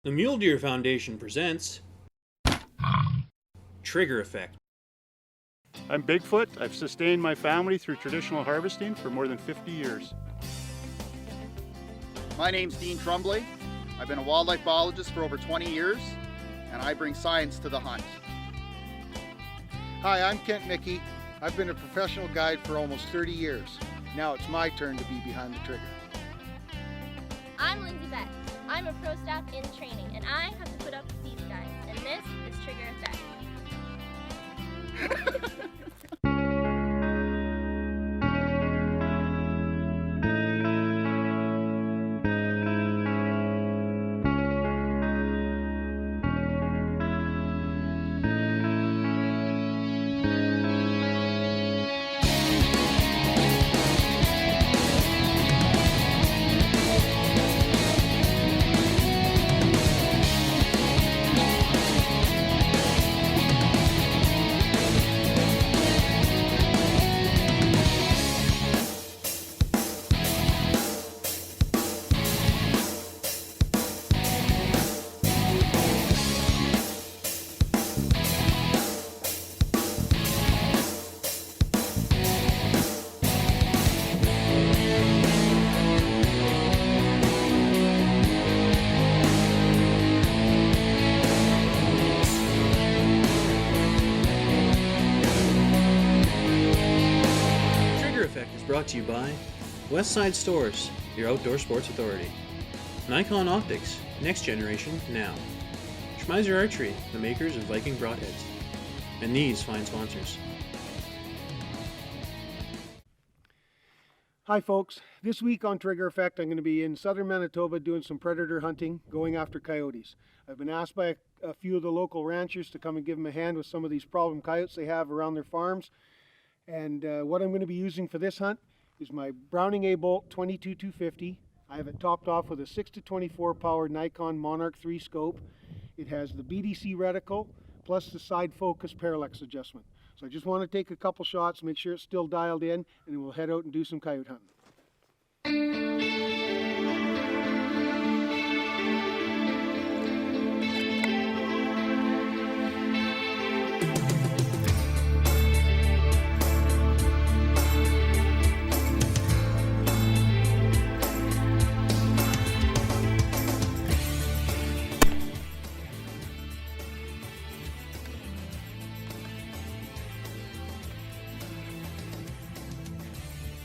The Mule Deer Foundation presents Trigger Effect. I'm Bigfoot. I've sustained my family through traditional harvesting for more than 50 years. My name's Dean Tremblay. I've been a wildlife biologist for over 20 years, and I bring science to the hunt. Hi, I'm Kent Mickey. I've been a professional guide for almost 30 years. Now it's my turn to be behind the trigger. I'm Lindsay Beck. I'm a pro staff in training, and I have to put up with these guys, and this is Trigger Effect. Brought to you by Westside Stores, your outdoor sports authority. Nikon Optics, next generation now. Schmeiser Archery, the makers of Viking broadheads. And these fine sponsors. Hi folks, this week on Trigger Effect I'm going to be in southern Manitoba doing some predator hunting, going after coyotes. I've been asked by a few of the local ranchers to come and give them a hand with some of these problem coyotes they have around their farms. And what I'm going to be using for this hunt is my Browning A-Bolt 22-250. I have it topped off with a 6-24 power Nikon Monarch 3 scope. It has the BDC reticle plus the side focus parallax adjustment. So I just want to take a couple shots, make sure it's still dialed in, and then we'll head out and do some coyote hunting.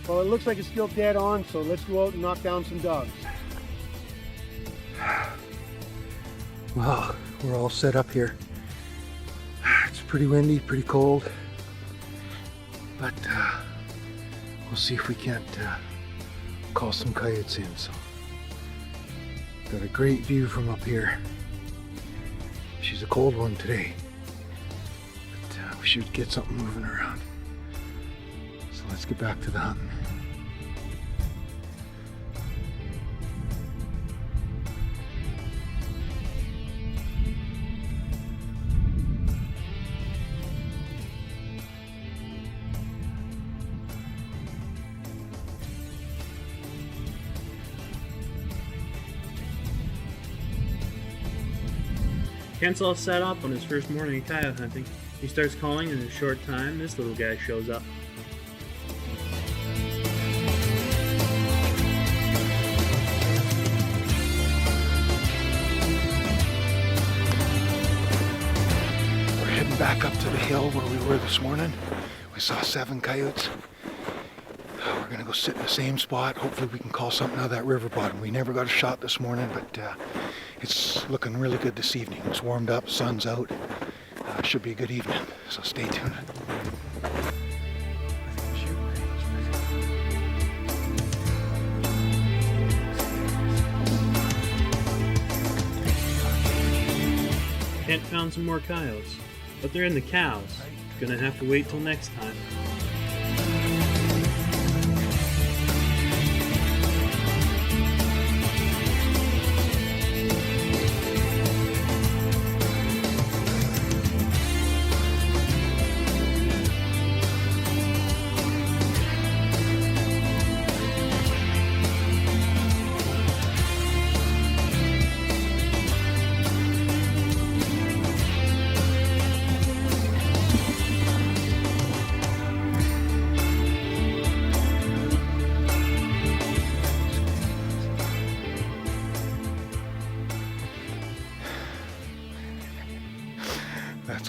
Well, it looks like it's still dead on, so let's go out and knock down some dogs. Well, we're all set up here. It's pretty windy, pretty cold, but we'll see if we can't call some coyotes in. So, got a great view from up here. She's a cold one today, but we should get something moving around. So let's get back to the hunting. Kent's all set up on his first morning of coyote hunting. He starts calling, and in a short time, this little guy shows up. We're heading back up to the hill where we were this morning. We saw 7 coyotes. We're gonna go sit in the same spot. Hopefully we can call something out of that river bottom. We never got a shot this morning, but it's looking really good this evening. It's warmed up, sun's out. Should be a good evening, so stay tuned. Kent found some more coyotes, but they're in the cows. Gonna have to wait till next time.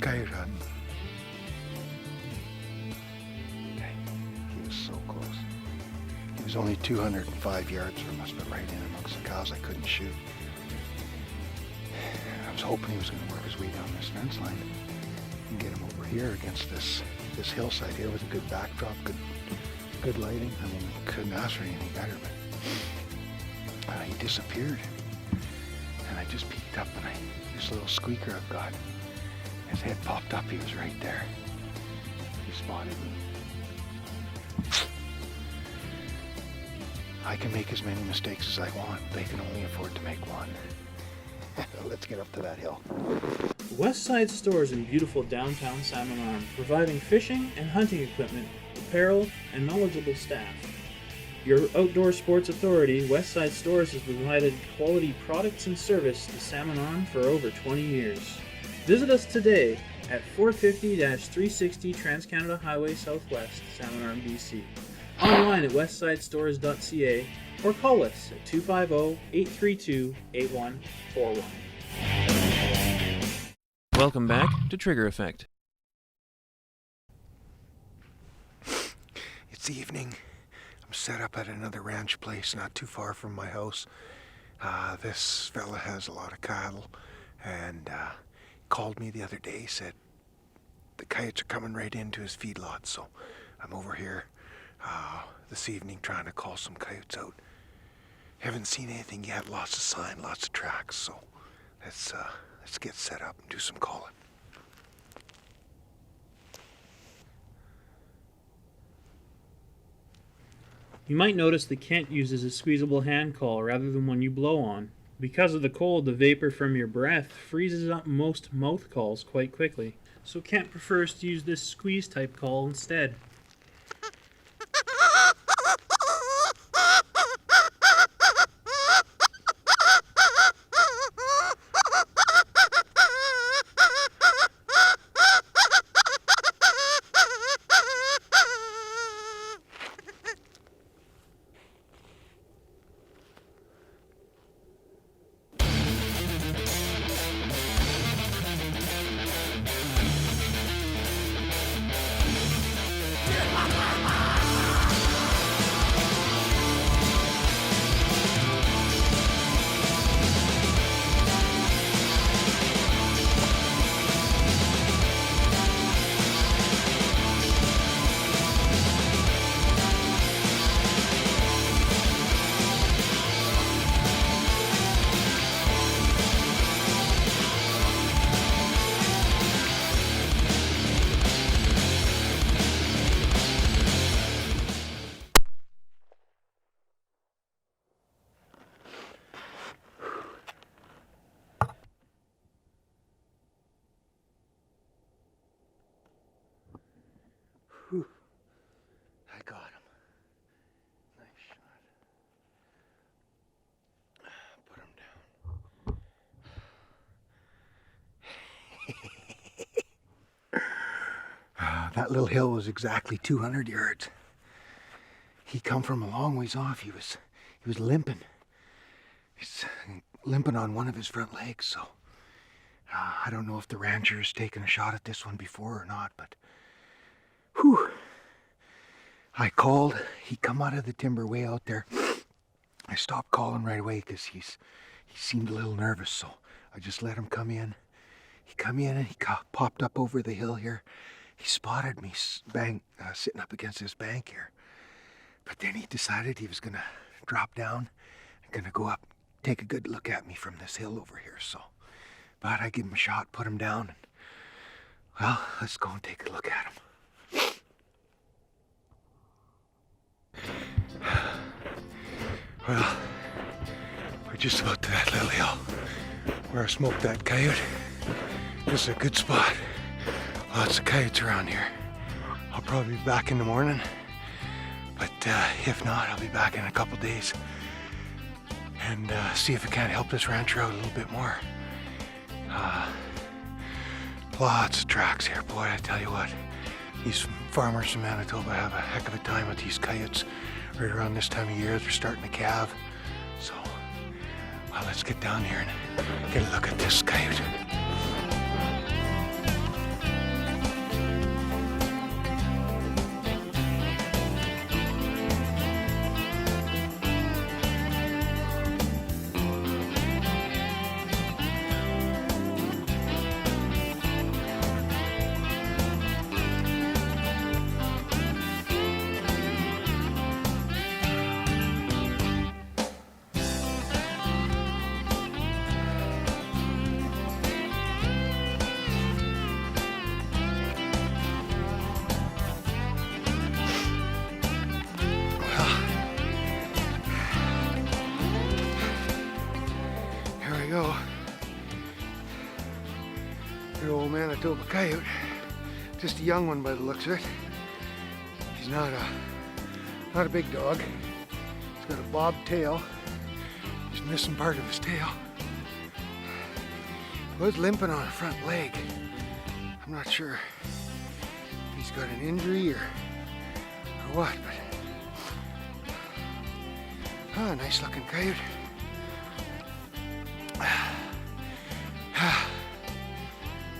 coyote hunting. Okay, he was so close. He was only 205 yards from us, but right in amongst the cows I couldn't shoot. I was hoping he was going to work his way down this fence line and get him over here against this hillside here with a good backdrop, good lighting. I mean, couldn't ask for anything better, but he disappeared. And I just peeked up and this little squeaker I've got, his head popped up, he was right there. He spotted me. I can make as many mistakes as I want. They can only afford to make one. Let's get up to that hill. Westside Stores in beautiful downtown Salmon Arm, providing fishing and hunting equipment, apparel, and knowledgeable staff. Your outdoor sports authority, Westside Stores, has provided quality products and service to Salmon Arm for over 20 years. Visit us today at 450-360 Trans-Canada Highway Southwest, Salmon Arm, BC. Online at westsidestores.ca or call us at 250-832-8141. Welcome back to Trigger Effect. It's evening. I'm set up at another ranch place not too far from my house. This fella has a lot of cattle and called me the other day, said the coyotes are coming right into his feedlot, so I'm over here this evening trying to call some coyotes out. Haven't seen anything yet, lots of sign, lots of tracks, so let's get set up and do some calling. You might notice that Kent uses a squeezable hand call rather than one you blow on. Because of the cold, the vapor from your breath freezes up most mouth calls quite quickly, so Kent prefers to use this squeeze type call instead. Whew. I got him. Nice shot. Put him down. That little hill was exactly 200 yards. He come from a long ways off. He was limping. He's limping on one of his front legs, so I don't know if the rancher's taken a shot at this one before or not, but whew. I called. He come out of the timber way out there. I stopped calling right away because he seemed a little nervous, so I just let him come in. He come in and he popped up over the hill here. He spotted me sitting up against this bank here. But then he decided he was going to drop down and going to go up, take a good look at me from this hill over here. So, but I give him a shot, put him down, and well, let's go and take a look at him. Well, we're just about to that little hill where I smoked that coyote. This is a good spot. Lots of coyotes around here. I'll probably be back in the morning, but if not, I'll be back in a couple days and see if I can't help this rancher out a little bit more. Lots of tracks here, boy, I tell you what. These farmers in Manitoba have a heck of a time with these coyotes. Right around this time of year, they're starting to calve. So, well, let's get down here and get a look at this coyote. Good old Manitoba coyote. Just a young one by the looks of it. He's not a big dog. He's got a bobbed tail. He's missing part of his tail. He was limping on a front leg. I'm not sure if he's got an injury or what, but nice looking coyote.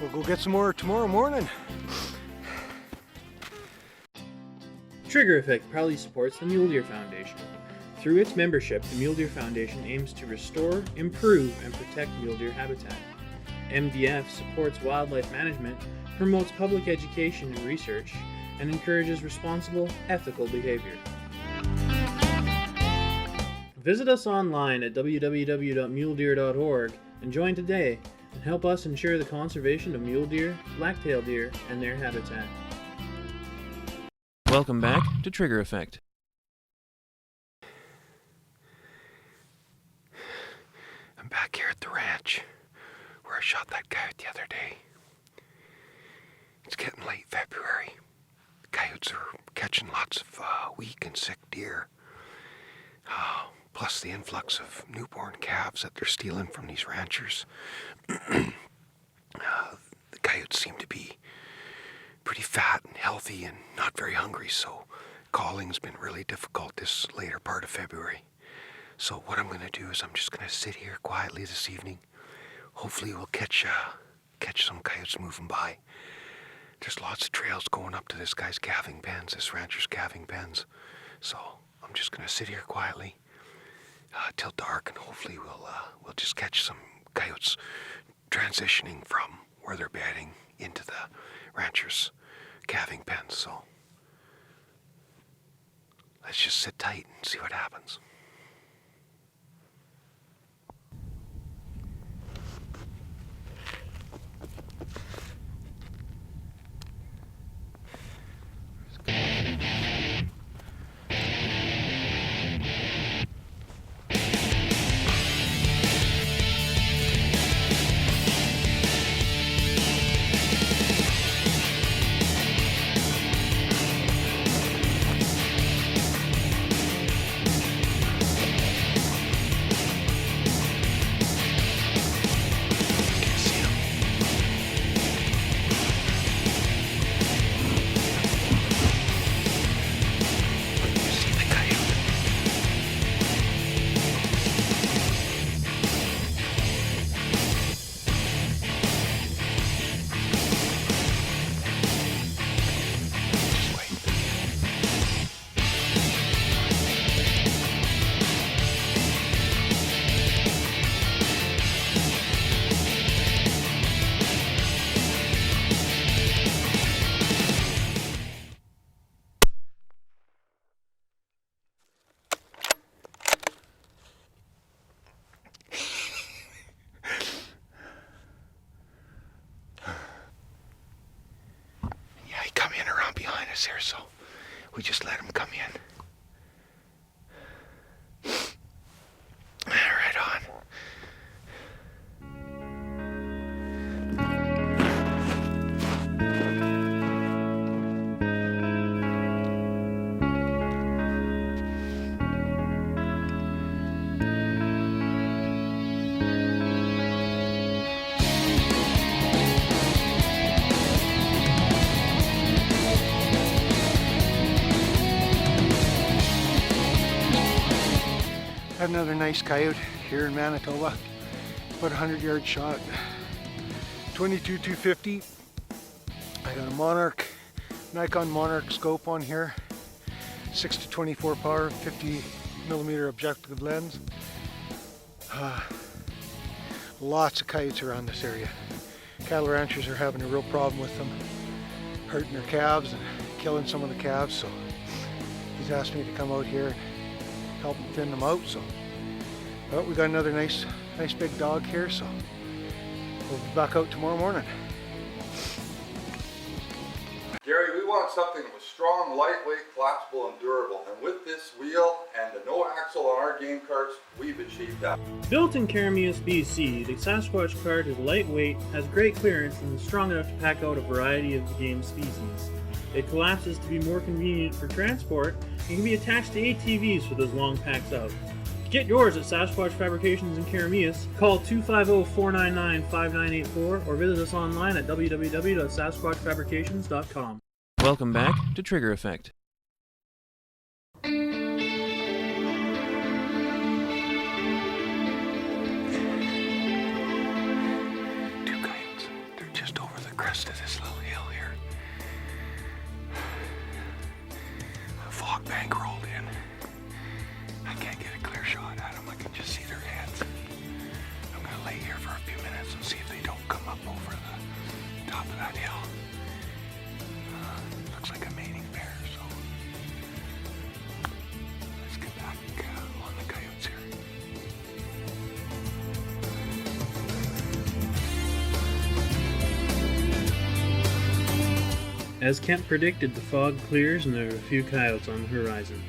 We'll go get some more tomorrow morning. Trigger Effect proudly supports the Mule Deer Foundation. Through its membership, the Mule Deer Foundation aims to restore, improve, and protect mule deer habitat. MDF supports wildlife management, promotes public education and research, and encourages responsible, ethical behavior. Visit us online at www.muledeer.org and join today and help us ensure the conservation of mule deer, black-tailed deer, and their habitat. Welcome back to Trigger Effect. I'm back here at the ranch where I shot that coyote the other day. It's getting late February. The coyotes are catching lots of weak and sick deer. Plus the influx of newborn calves that they're stealing from these ranchers. The coyotes seem to be pretty fat and healthy and not very hungry, so calling's been really difficult this later part of February. So what I'm going to do is I'm just going to sit here quietly this evening. Hopefully we'll catch some coyotes moving by. There's lots of trails going up to this guy's calving pens, this rancher's calving pens. So I'm just going to sit here quietly till dark, and hopefully we'll just catch some coyotes transitioning from where they're bedding into the rancher's calving pens. So let's just sit tight and see what happens. Here, so we just let him come in. Right on. Had another nice coyote here in Manitoba. About a 100-yard shot. 22-250. I got a Monarch, Nikon Monarch scope on here. 6-24 power, 50mm objective lens. Lots of coyotes around this area. Cattle ranchers are having a real problem with them, hurting their calves and killing some of the calves. So he's asked me to come out here and help him thin them out. So, but we got another nice big dog here. So we'll be back out tomorrow morning. Gary, we wanted something that was strong, lightweight, collapsible, and durable. And with this wheel and the no axle on our game carts, we've achieved that. Built in Carameus, BC, the Sasquatch cart is lightweight, has great clearance, and is strong enough to pack out a variety of the game species. It collapses to be more convenient for transport and can be attached to ATVs for those long packs out. Get yours at Sasquatch Fabrications in Carameus. Call 250-499-5984 or visit us online at www.sasquatchfabrications.com. Welcome back to Trigger Effect. Two coyotes. They're just over the crest of this little hill here. A fog bank rolled in. I can't get a clear shot at them. I can just see their heads. I'm gonna lay here for a few minutes and see if they don't come up over the top of that hill. Looks like a mating pair, so let's get back on the coyotes here. As Kent predicted, the fog clears and there are a few coyotes on the horizon.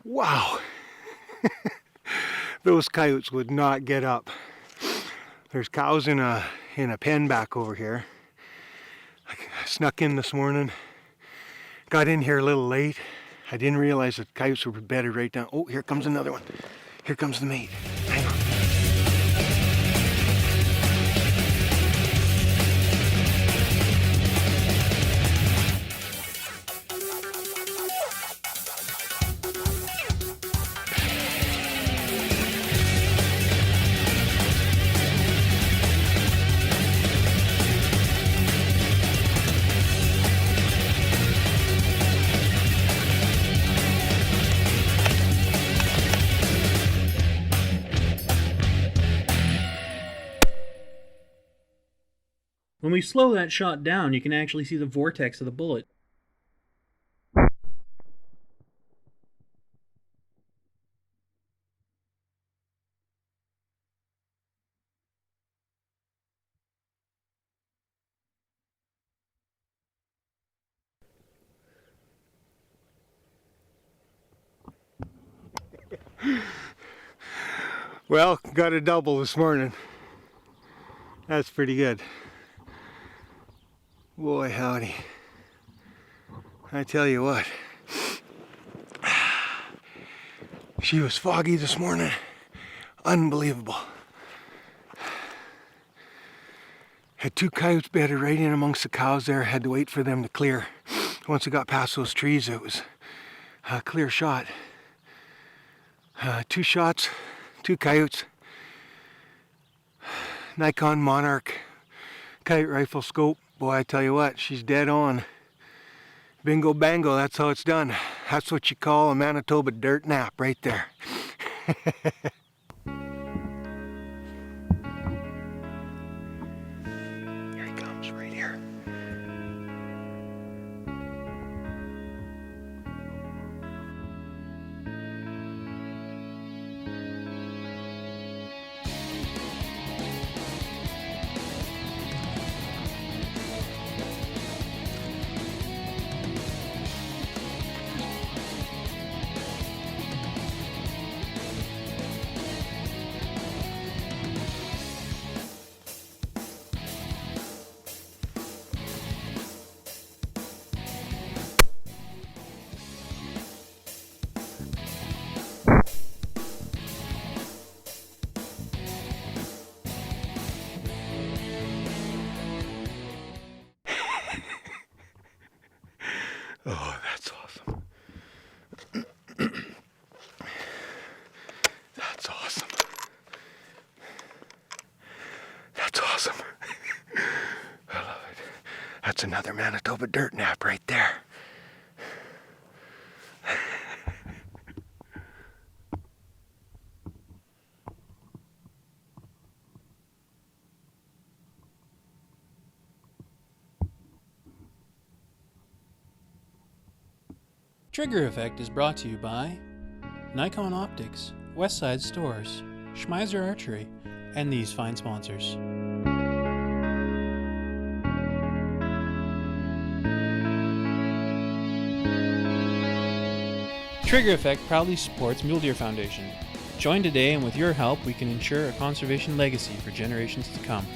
Wow. Those coyotes would not get up. There's cows in a pen back over here. I snuck in this morning. Got in here a little late. I didn't realize that coyotes were bedded right down. Oh, here comes another one. Here comes the mate. Hang on. When we slow that shot down, you can actually see the vortex of the bullet. Well, got a double this morning. That's pretty good. Boy, howdy. I tell you what. She was foggy this morning. Unbelievable. Had two coyotes bedded right in amongst the cows there. Had to wait for them to clear. Once we got past those trees, it was a clear shot. 2 shots, 2 coyotes. Nikon Monarch coyote rifle scope. Boy, I tell you what, she's dead on. Bingo bango, that's how it's done. That's what you call a Manitoba dirt nap right there. Here he comes, right here. Oh, that's awesome. That's awesome. That's awesome. I love it. That's another Manitoba dirt nap right there. Trigger Effect is brought to you by Nikon Optics, Westside Stores, Schmeiser Archery, and these fine sponsors. Trigger Effect proudly supports Mule Deer Foundation. Join today, and with your help we can ensure a conservation legacy for generations to come.